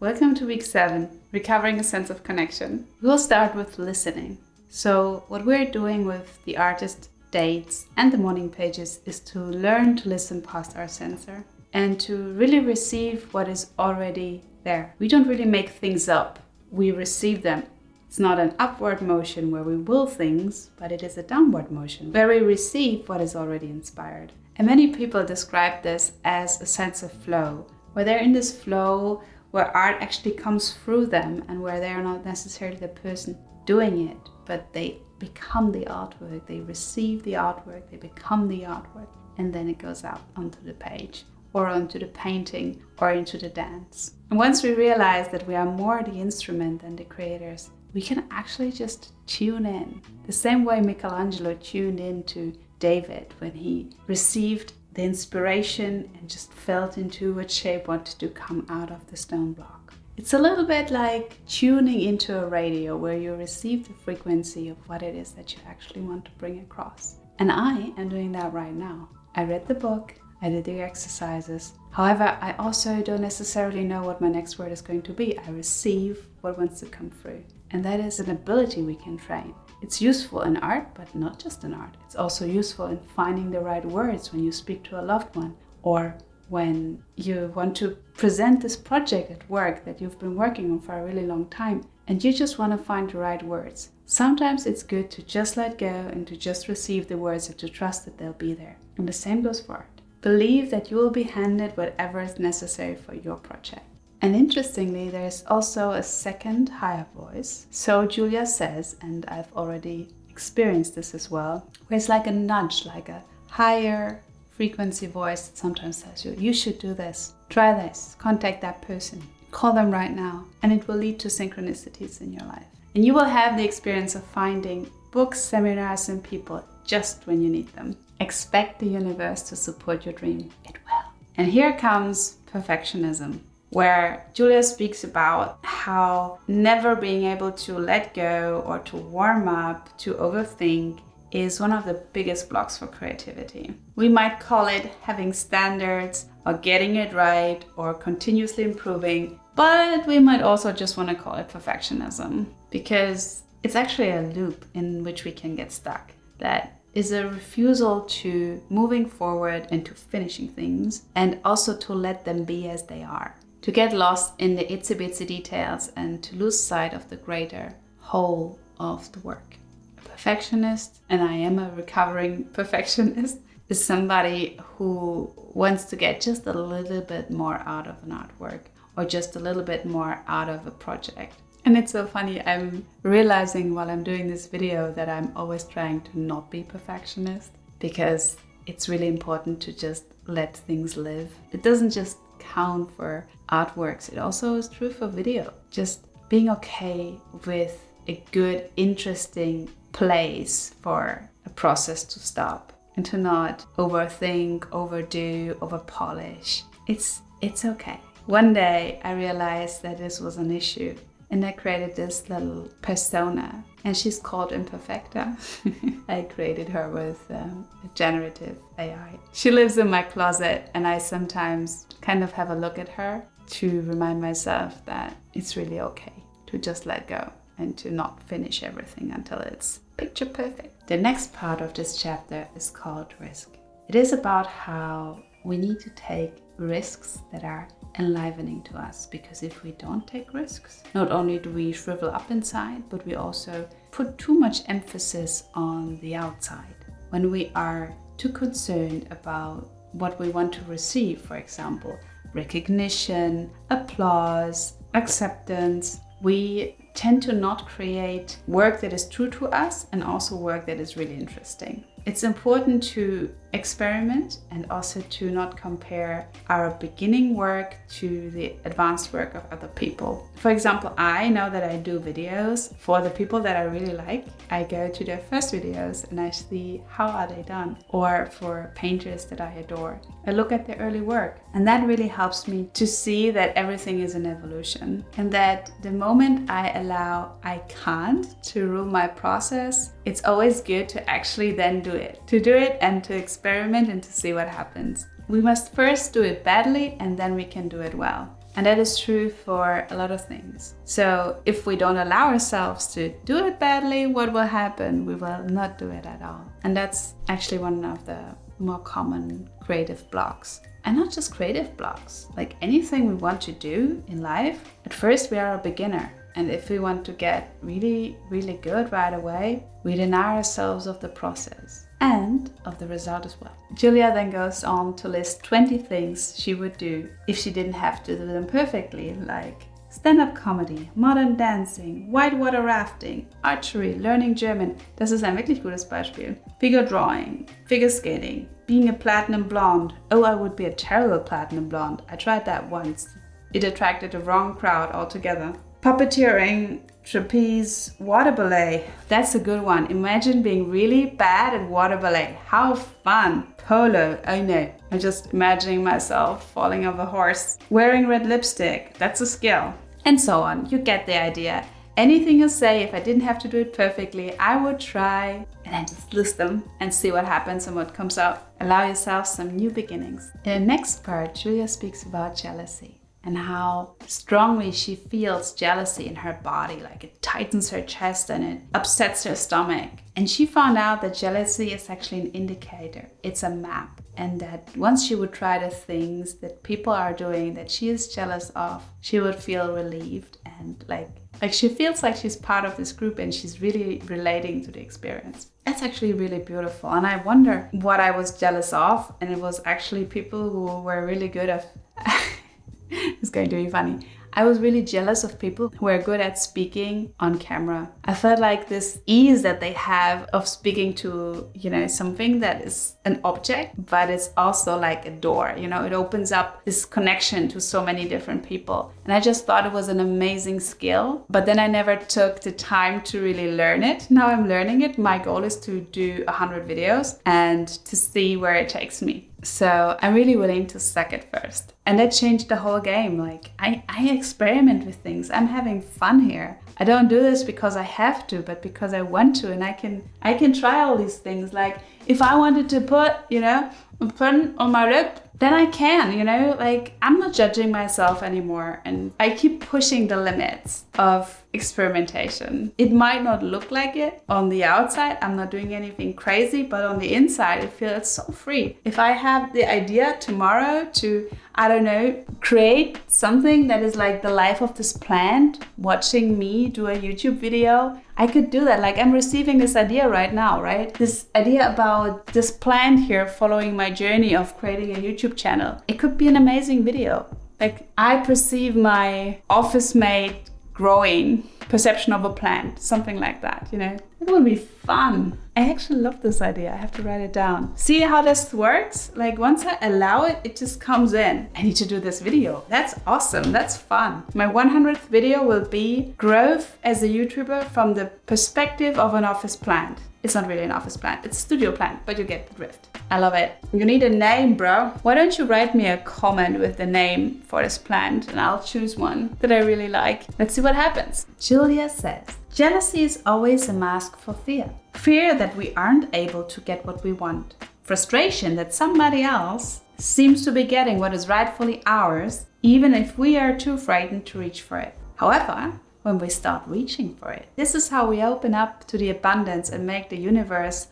Welcome to week 7, Recovering a Sense of Connection. We'll start with listening. So what we're doing with the artist dates and the morning pages is to learn to listen past our sensor and to really receive what is already there. We don't really make things up, we receive them. It's not an upward motion where we will things, but it is a downward motion where we receive what is already inspired. And many people describe this as a sense of flow, where they're in this flow where art actually comes through them and where they are not necessarily the person doing it, but they become the artwork, they receive the artwork, they become the artwork, and then it goes out onto the page or onto the painting or into the dance. And once we realize that we are more the instrument than the creators, we can actually just tune in. The same way Michelangelo tuned in to David when he received the inspiration and just felt into what shape wanted to come out of the stone block. It's a little bit like tuning into a radio where you receive the frequency of what it is that you actually want to bring across. And I am doing that right now. I read the book, I did the exercises. However, I also don't necessarily know what my next word is going to be. I receive what wants to come through. And that is an ability we can train. It's useful in art, but not just in art. It's also useful in finding the right words when you speak to a loved one or when you want to present this project at work that you've been working on for a really long time and you just want to find the right words. Sometimes it's good to just let go and to just receive the words and to trust that they'll be there. And the same goes for art. Believe that you will be handed whatever is necessary for your project. And interestingly, there's also a second higher voice. So Julia says, and I've already experienced this as well, where it's like a nudge, like a higher frequency voice that sometimes tells you, you should do this, try this, contact that person, call them right now. And it will lead to synchronicities in your life. And you will have the experience of finding books, seminars, and people just when you need them. Expect the universe to support your dream. It will. And here comes perfectionism, where Julia speaks about how never being able to let go or to warm up, to overthink, is one of the biggest blocks for creativity. We might call it having standards or getting it right or continuously improving, but we might also just want to call it perfectionism because it's actually a loop in which we can get stuck. That is a refusal to moving forward and to finishing things and also to let them be as they are. To get lost in the itsy bitsy details and to lose sight of the greater whole of the work. A perfectionist, and I am a recovering perfectionist, is somebody who wants to get just a little bit more out of an artwork or just a little bit more out of a project. And it's so funny, I'm realizing while I'm doing this video that I'm always trying to not be perfectionist because it's really important to just let things live. It doesn't just count for artworks, it also is true for video. Just being okay with a good, interesting place for a process to stop and to not overthink, overdo, overpolish. It's okay. One day I realized that this was an issue and I created this little persona and she's called Imperfecta. I created her with a generative AI. She lives in my closet and I sometimes kind of have a look at her to remind myself that it's really okay to just let go and to not finish everything until it's picture perfect. The next part of this chapter is called risk. It is about how we need to take risks that are enlivening to us, because if we don't take risks, not only do we shrivel up inside, but we also put too much emphasis on the outside. When we are too concerned about what we want to receive, for example, recognition, applause, acceptance, we tend to not create work that is true to us and also work that is really interesting. It's important to experiment and also to not compare our beginning work to the advanced work of other people. For example, I know that I do videos for the people that I really like. I go to their first videos and I see how are they done. Or for painters that I adore, I look at their early work. And that really helps me to see that everything is an evolution and that the moment I allow I can't to rule my process, it's always good to actually then do it. To do it and to experiment and to see what happens. We must first do it badly and then we can do it well. And that is true for a lot of things. So if we don't allow ourselves to do it badly, what will happen? We will not do it at all. And that's actually one of the more common creative blocks. And not just creative blocks, like anything we want to do in life, at first we are a beginner. And if we want to get really, really good right away, we deny ourselves of the process and of the result as well. Julia then goes on to list 20 things she would do if she didn't have to do them perfectly, like stand-up comedy, modern dancing, whitewater rafting, archery, learning German. Das ist ein wirklich gutes Beispiel. Figure drawing, figure skating, being a platinum blonde. Oh, I would be a terrible platinum blonde. I tried that once. It attracted the wrong crowd altogether. Puppeteering, trapeze, water ballet. That's a good one. Imagine being really bad at water ballet. How fun. Polo. Oh no. I'm just imagining myself falling off a horse. Wearing red lipstick. That's a skill. And so on. You get the idea. Anything you say, if I didn't have to do it perfectly, I would try. And then just list them and see what happens and what comes out. Allow yourself some new beginnings. In the next part, Julia speaks about jealousy and how strongly she feels jealousy in her body, like it tightens her chest and it upsets her stomach. And she found out that jealousy is actually an indicator. It's a map. And that once she would try the things that people are doing that she is jealous of, she would feel relieved and like she feels like she's part of this group and she's really relating to the experience. That's actually really beautiful. And I wonder what I was jealous of. And it was actually people who were really good at it's going to be funny. I was really jealous of people who are good at speaking on camera. I felt like this ease that they have of speaking to, something that is an object, but it's also like a door, it opens up this connection to so many different people. And I just thought it was an amazing skill, but then I never took the time to really learn it. Now I'm learning it. My goal is to do 100 videos and to see where it takes me. So I'm really willing to suck it first. And that changed the whole game. Like I experiment with things. I'm having fun here. I don't do this because I have to, but because I want to. And I can try all these things. Like if I wanted to put, a pen on my lip, then I can, I'm not judging myself anymore. And I keep pushing the limits of experimentation. It might not look like it on the outside. I'm not doing anything crazy, but on the inside, I feel it's so free. If I have the idea tomorrow to, create something that is like the life of this plant, watching me do a YouTube video, I could do that. Like I'm receiving this idea right now, right? This idea about this plant here following my journey of creating a YouTube channel. It could be an amazing video. Like I perceive my office mate growing perception of a plant, something like that, It would be fun. I actually love this idea. I have to write it down. See how this works? Like once I allow it, it just comes in. I need to do this video. That's awesome. That's fun. My 100th video will be growth as a YouTuber from the perspective of an office plant. It's not really an office plant, it's a studio plant, but you get the drift. I love it. You need a name, bro. Why don't you write me a comment with the name for this plant and I'll choose one that I really like. Let's see what happens. Julia says, jealousy is always a mask for fear. Fear that we aren't able to get what we want. Frustration that somebody else seems to be getting what is rightfully ours, even if we are too frightened to reach for it. However, when we start reaching for it, this is how we open up to the abundance and make the universe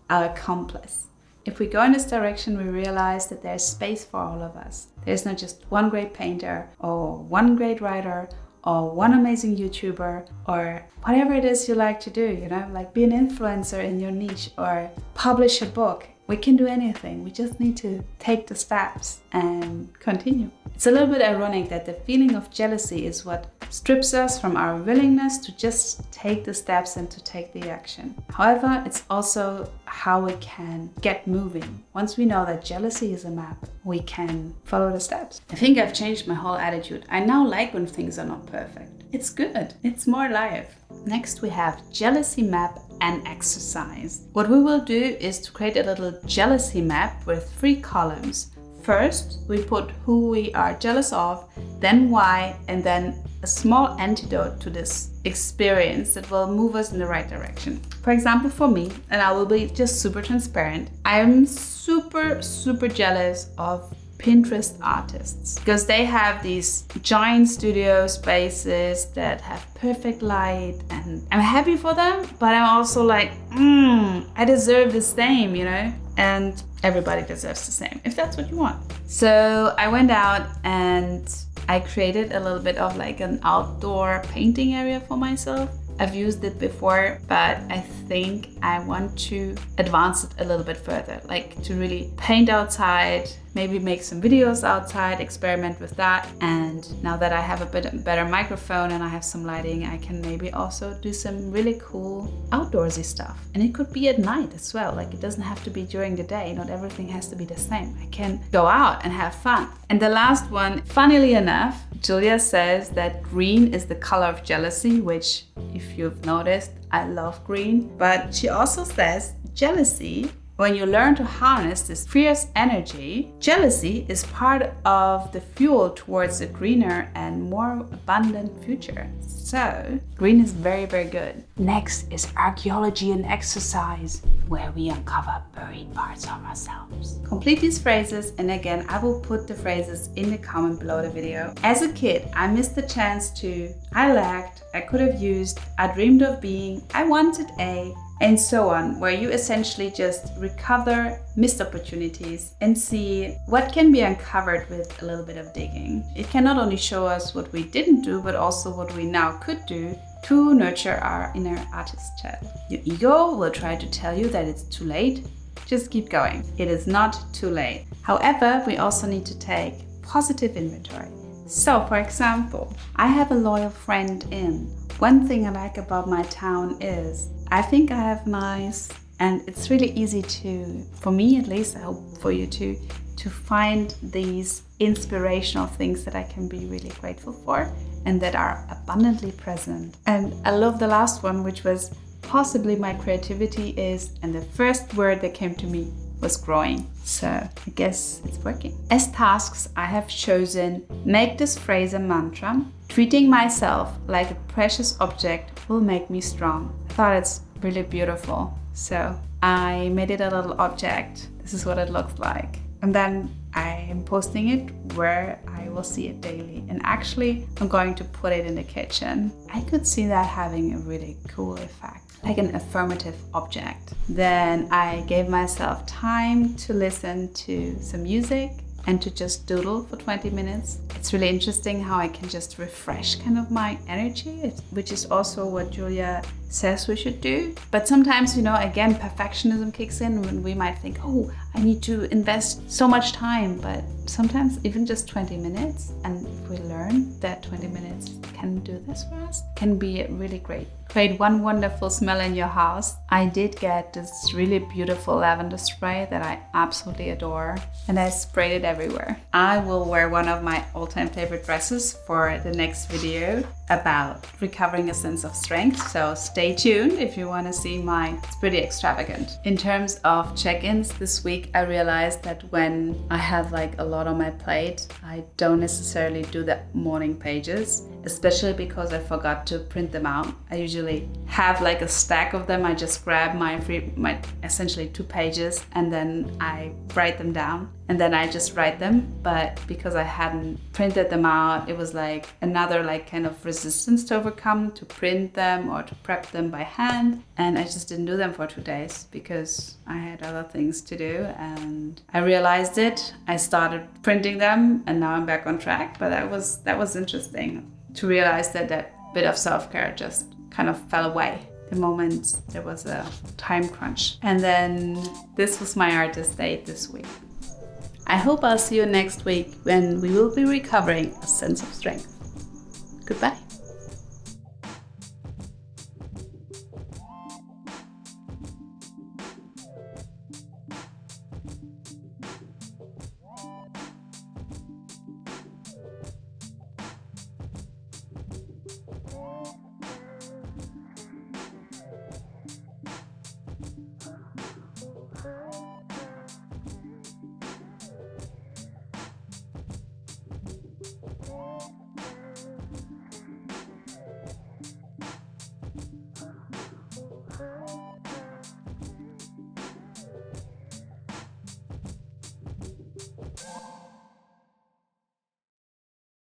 our accomplice. If we go in this direction, we realize that there's space for all of us. There's not just one great painter or one great writer or one amazing YouTuber or whatever it is you like to do, like be an influencer in your niche or publish a book. We can do anything. We just need to take the steps and continue. It's a little bit ironic that the feeling of jealousy is what strips us from our willingness to just take the steps and to take the action. However, it's also how we can get moving. Once we know that jealousy is a map, we can follow the steps. I think I've changed my whole attitude. I now like when things are not perfect. It's good. It's more life. Next we have jealousy map and exercise. What we will do is to create a little jealousy map with 3 columns. First, we put who we are jealous of, then why, and then a small antidote to this experience that will move us in the right direction. For example, for me, and I will be just super transparent, I'm super jealous of Pinterest artists, because they have these giant studio spaces that have perfect light, and I'm happy for them, but I'm also like, I deserve the same, and everybody deserves the same if that's what you want. So I went out and I created a little bit of like an outdoor painting area for myself. I've used it before, but I think I want to advance it a little bit further, like to really paint outside, maybe make some videos outside, experiment with that. And now that I have a bit better microphone and I have some lighting, I can maybe also do some really cool outdoorsy stuff. And it could be at night as well. Like, it doesn't have to be during the day. Not everything has to be the same. I can go out and have fun. And the last one, funnily enough, Julia says that green is the color of jealousy, which, if you've noticed, I love green. But she also says jealousy, when you learn to harness this fierce energy, jealousy is part of the fuel towards a greener and more abundant future. So, green is very, very good. Next is archaeology and exercise, where we uncover buried parts of ourselves. Complete these phrases, and again, I will put the phrases in the comment below the video. As a kid, I missed the chance to, I lacked, I could have used, I dreamed of being, I wanted a, and so on, where you essentially just recover missed opportunities and see what can be uncovered with a little bit of digging. It can not only show us what we didn't do, but also what we now could do to nurture our inner artist child. Your ego will try to tell you that it's too late. Just keep going. It is not too late. However, we also need to take positive inventory. So, for example, I have a loyal friend in. One thing I like about my town is I think I have nice, and it's really easy to, for me at least, I hope for you too, to find these inspirational things that I can be really grateful for and that are abundantly present. And I love the last one, which was possibly my creativity is, and the first word that came to me was growing. So I guess it's working. As tasks, I have chosen make this phrase a mantra. Treating myself like a precious object will make me strong. I thought it's really beautiful. So I made it a little object. This is what it looks like. And then I am posting it where I will see it daily. And actually, I'm going to put it in the kitchen. I could see that having a really cool effect, like an affirmative object. Then I gave myself time to listen to some music and to just doodle for 20 minutes. It's really interesting how I can just refresh kind of my energy, which is also what Julia says we should do. But sometimes, again, perfectionism kicks in when we might think, oh, I need to invest so much time. But sometimes even just 20 minutes, and if we learn that 20 minutes can do this for us, can be really great. Create one wonderful smell in your house. I did get this really beautiful lavender spray that I absolutely adore, and I sprayed it everywhere. I will wear one of my all-time favorite dresses for the next video about recovering a sense of strength. So stay tuned if you want to see mine. It's pretty extravagant. In terms of check-ins this week, I realized that when I have like a lot on my plate, I don't necessarily do the morning pages, especially because I forgot to print them out. I usually have like a stack of them. I just grab my essentially 2 pages and then I write them down and then I just write them. But because I hadn't printed them out, it was like another like kind of resistance to overcome to print them or to prep them by hand. And I just didn't do them for 2 days because I had other things to do, and I realized it. I started printing them and now I'm back on track. But that was interesting to realize that bit of self-care just kind of fell away the moment there was a time crunch. And then this was my artist date this week. I hope I'll see you next week when we will be recovering a sense of strength. Goodbye.